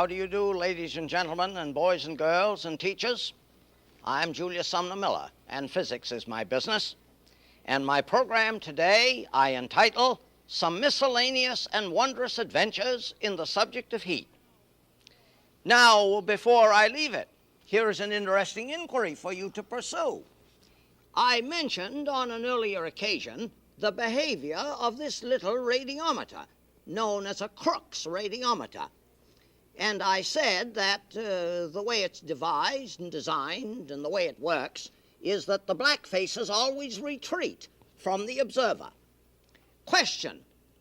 How do you do, ladies and gentlemen, and boys and girls and teachers? I'm Julius Sumner Miller, and physics is my business. And my program today I entitle Some Miscellaneous and Wondrous Adventures in the Subject of Heat. Now, before I leave it, here is an interesting inquiry for you to pursue. I mentioned on an earlier occasion the behavior of this little radiometer, known as a Crookes radiometer. And I said that the way it's devised and designed and the way it works is that the black faces always retreat from the observer. Question: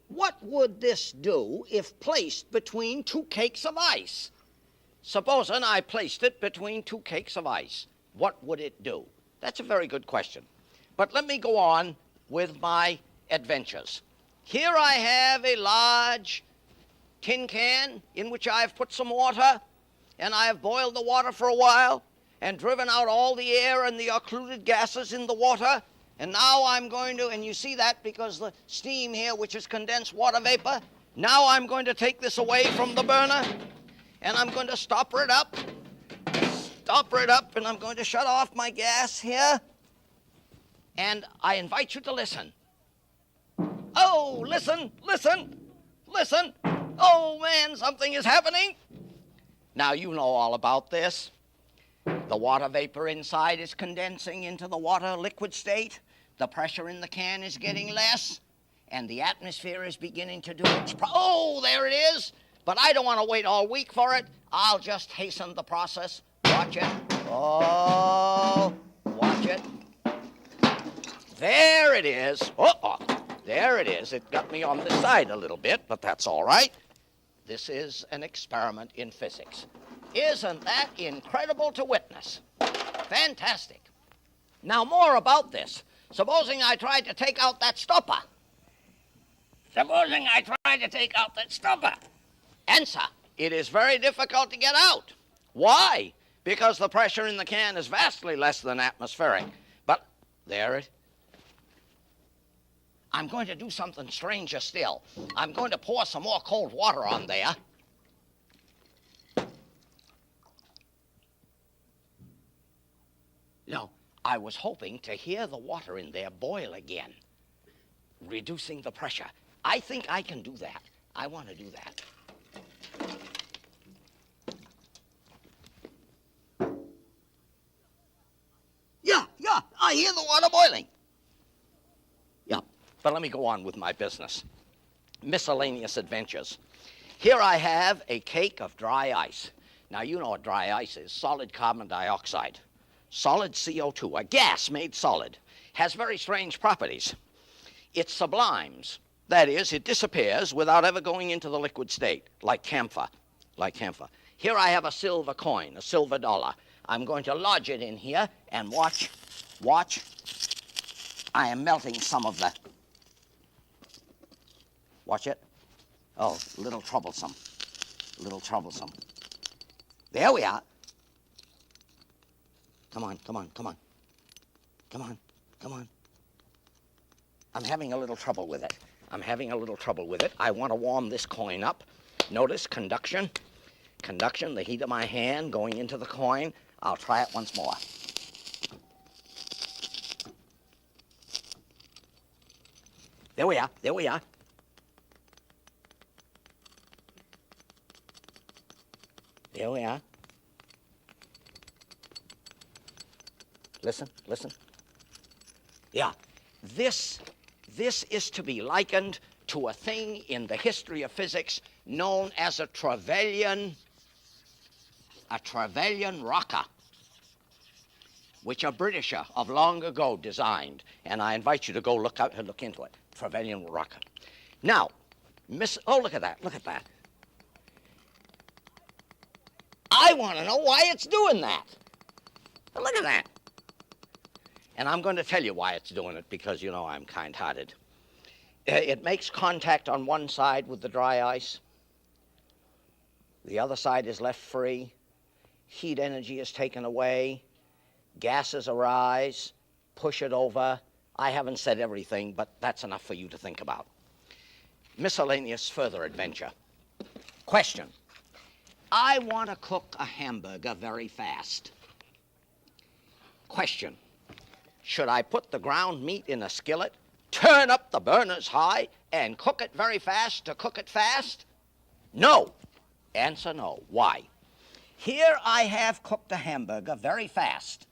what would this do if placed between two cakes of ice? Supposing I placed it between two cakes of ice, what would it do? That's a very good question. But let me go on with my adventures. Here I have a large tin can in which I have put some water, and I have boiled the water for a while and driven out all the air and the occluded gases in the water. And now I'm going to, and you see that because the steam here, which is condensed water vapor, now I'm going to take this away from the burner, and I'm going to stopper it up, and I'm going to shut off my gas here. And I invite you to listen. Oh, listen, listen, listen. Oh, man, something is happening. Now, you know all about this. The water vapor inside is condensing into the water liquid state. The pressure in the can is getting less, and the atmosphere is beginning to do its oh, there it is. But I don't want to wait all week for it. I'll just hasten the process. Watch it. Oh, watch it. There it is. Oh, there it is. It got me on this side a little bit, but that's all right. This is an experiment in physics. Isn't that incredible to witness? Fantastic. Now, more about this. Supposing I tried to take out that stopper. Answer: it is very difficult to get out. Why? Because the pressure in the can is vastly less than atmospheric. But there it is. I'm going to do something stranger still. I'm going to pour some more cold water on there. No, I was hoping to hear the water in there boil again, reducing the pressure. I think I can do that. I want to do that. Yeah, I hear the water boiling. Yeah. But let me go on with my business. Miscellaneous adventures. Here I have a cake of dry ice. Now, you know what dry ice is. Solid carbon dioxide. Solid CO2, a gas made solid. Has very strange properties. It sublimes. That is, it disappears without ever going into the liquid state, like camphor. Here I have a silver coin, a silver dollar. I'm going to lodge it in here and watch. I am melting some of the... Watch it. Oh, a little troublesome. There we are. Come on. I'm having a little trouble with it. I want to warm this coin up. Notice conduction, the heat of my hand going into the coin. I'll try it once more. There we are. Listen. Yeah, this is to be likened to a thing in the history of physics known as a Trevelyan rocker, which a Britisher of long ago designed. And I invite you to go look into it. Trevelyan rocker. Now, look at that. I want to know why it's doing that. Look at that. And I'm going to tell you why it's doing it, because you know I'm kind-hearted. It makes contact on one side with the dry ice. The other side is left free. Heat energy is taken away. Gases arise. Push it over. I haven't said everything, but that's enough for you to think about. Miscellaneous further adventure. Question: I want to cook a hamburger very fast. Question, should I put the ground meat in a skillet, turn up the burners high, and cook it very fast to cook it fast? No. Answer no. Why? Here I have cooked a hamburger very fast,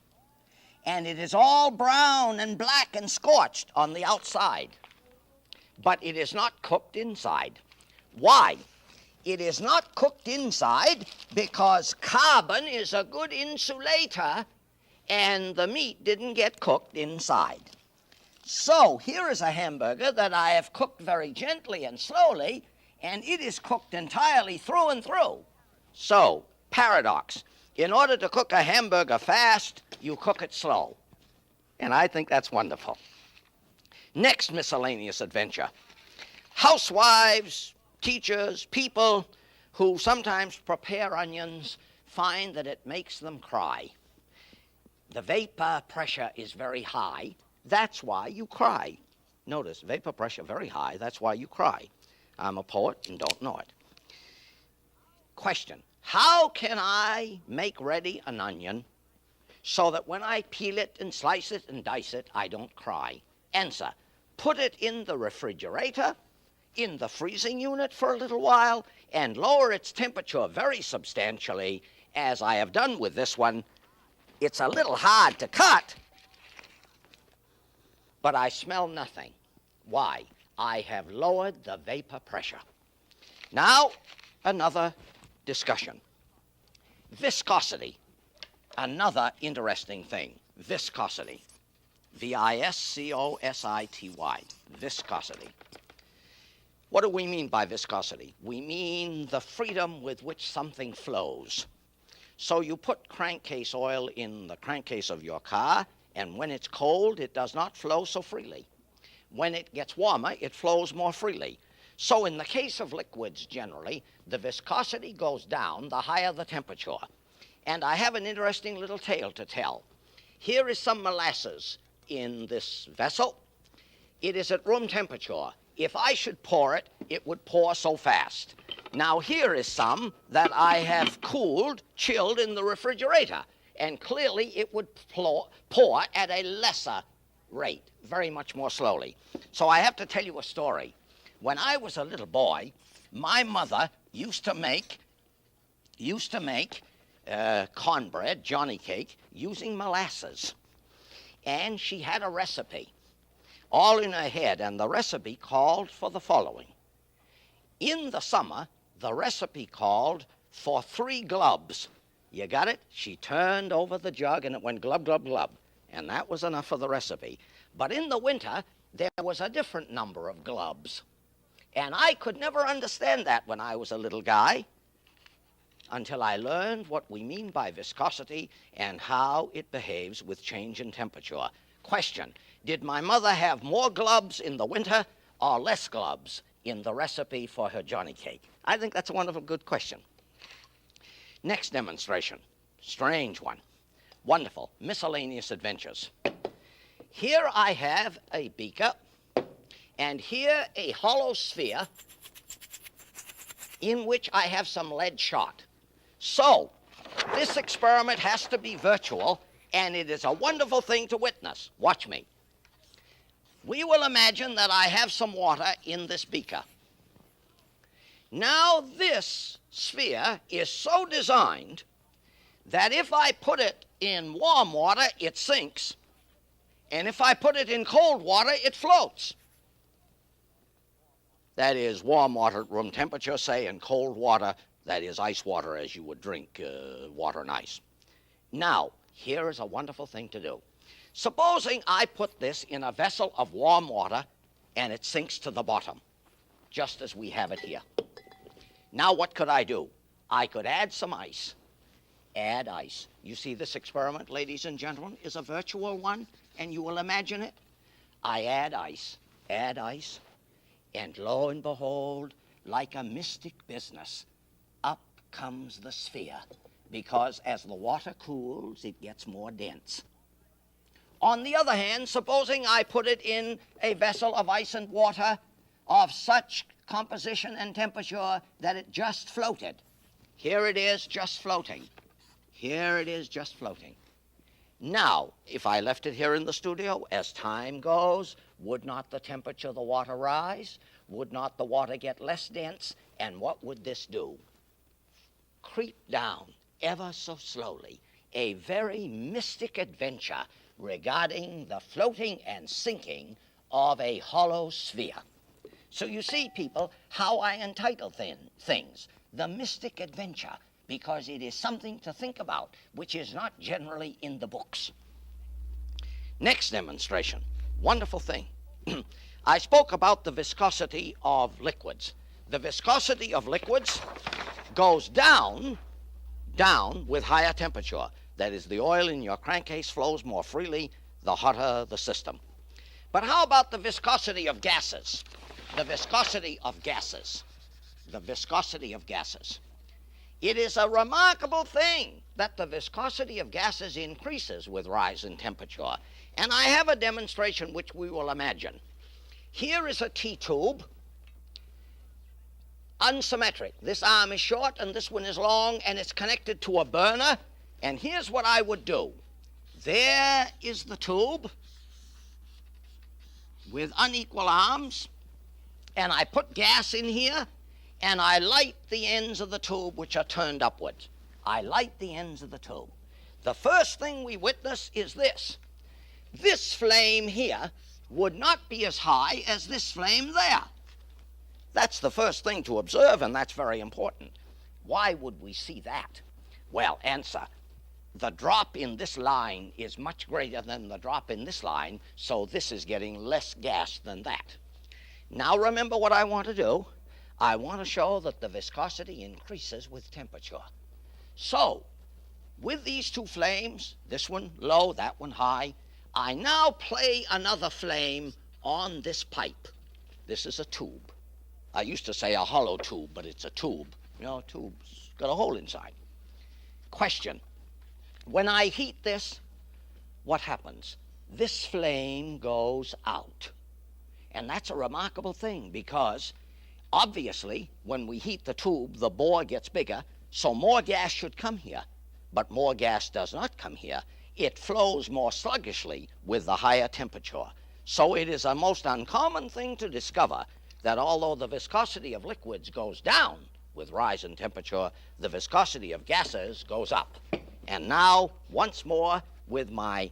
and it is all brown and black and scorched on the outside, but it is not cooked inside. Why? It is not cooked inside because carbon is a good insulator, and the meat didn't get cooked inside. So here is a hamburger that I have cooked very gently and slowly, and it is cooked entirely through and through. So, paradox. In order to cook a hamburger fast, you cook it slow. And I think that's wonderful. Next miscellaneous adventure. Housewives, teachers, people who sometimes prepare onions find that it makes them cry. The vapor pressure is very high. That's why you cry. Notice, vapor pressure very high. That's why you cry. I'm a poet and don't know it. Question, how can I make ready an onion so that when I peel it and slice it and dice it, I don't cry? Answer, put it in the refrigerator, in the freezing unit for a little while, and lower its temperature very substantially, as I have done with this one. It's a little hard to cut, but I smell nothing. Why? I have lowered the vapor pressure. Now, another discussion. Viscosity, another interesting thing. Viscosity, V-I-S-C-O-S-I-T-Y, viscosity. What do we mean by viscosity? We mean the freedom with which something flows. So you put crankcase oil in the crankcase of your car, and when it's cold, it does not flow so freely. When it gets warmer, it flows more freely. So in the case of liquids generally, the viscosity goes down the higher the temperature. And I have an interesting little tale to tell. Here is some molasses in this vessel. It is at room temperature. If I should pour it, it would pour so fast. Now here is some that I have cooled, chilled in the refrigerator. And clearly it would pour at a lesser rate, very much more slowly. So I have to tell you a story. When I was a little boy, my mother used to make cornbread, Johnny cake, using molasses. And she had a recipe, all in her head, and the recipe called for the following. In the summer, the recipe called for 3 glubs. You got it? She turned over the jug and it went glub, glub, glub. And that was enough for the recipe. But in the winter, there was a different number of glubs. And I could never understand that when I was a little guy until I learned what we mean by viscosity and how it behaves with change in temperature. Question, did my mother have more glubs in the winter or less glubs in the recipe for her Johnny cake? I think that's a wonderful, good question. Next demonstration, strange one. Wonderful, miscellaneous adventures. Here I have a beaker, and here a hollow sphere in which I have some lead shot. So, this experiment has to be virtual, and it is a wonderful thing to witness. Watch me. We will imagine that I have some water in this beaker. Now this sphere is so designed that if I put it in warm water, it sinks, and if I put it in cold water, it floats. That is warm water at room temperature, say, and cold water, that is ice water as you would drink water and ice. Now, here is a wonderful thing to do. Supposing I put this in a vessel of warm water and it sinks to the bottom, just as we have it here. Now what could I do? I could add some ice. Add ice. You see, this experiment, ladies and gentlemen, is a virtual one, and you will imagine it. I add ice, and lo and behold, like a mystic business, up comes the sphere, because as the water cools, it gets more dense. On the other hand, supposing I put it in a vessel of ice and water of such composition and temperature that it just floated. Here it is just floating. Here it is just floating. Now, if I left it here in the studio, as time goes, would not the temperature of the water rise? Would not the water get less dense? And what would this do? Creep down ever so slowly. A very mystic adventure regarding the floating and sinking of a hollow sphere. So you see, people, how I entitle things. The mystic adventure, because it is something to think about, which is not generally in the books. Next demonstration. Wonderful thing. I spoke about the viscosity of liquids. The viscosity of liquids goes down with higher temperature. That is, the oil in your crankcase flows more freely the hotter the system. But how about the viscosity of gases? The viscosity of gases. The viscosity of gases. It is a remarkable thing that the viscosity of gases increases with rise in temperature. And I have a demonstration which we will imagine. Here is a T-tube, unsymmetric. This arm is short and this one is long, and it's connected to a burner. And here's what I would do. There is the tube with unequal arms, and I put gas in here, and I light the ends of the tube which are turned upwards. I light the ends of the tube. The first thing we witness is this. This flame here would not be as high as this flame there. That's the first thing to observe, and that's very important. Why would we see that? Well, answer. The drop in this line is much greater than the drop in this line, so this is getting less gas than that. Now remember what I want to do. I want to show that the viscosity increases with temperature. So, with these two flames, this one low, that one high, I now play another flame on this pipe. This is a tube. I used to say a hollow tube, but it's a tube. You know, a tube's got a hole inside. Question. When I heat this, what happens? This flame goes out. And that's a remarkable thing, because obviously when we heat the tube, the bore gets bigger, so more gas should come here. But more gas does not come here. It flows more sluggishly with the higher temperature. So it is a most uncommon thing to discover that although the viscosity of liquids goes down with rise in temperature, the viscosity of gases goes up. And now, once more, with my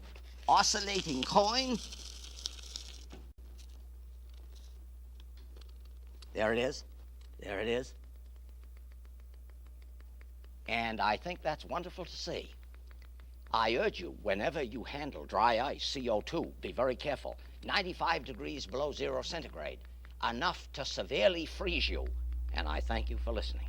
oscillating coin, there it is, there it is. And I think that's wonderful to see. I urge you, whenever you handle dry ice, CO2, be very careful. 95 degrees below 0 centigrade, enough to severely freeze you. And I thank you for listening.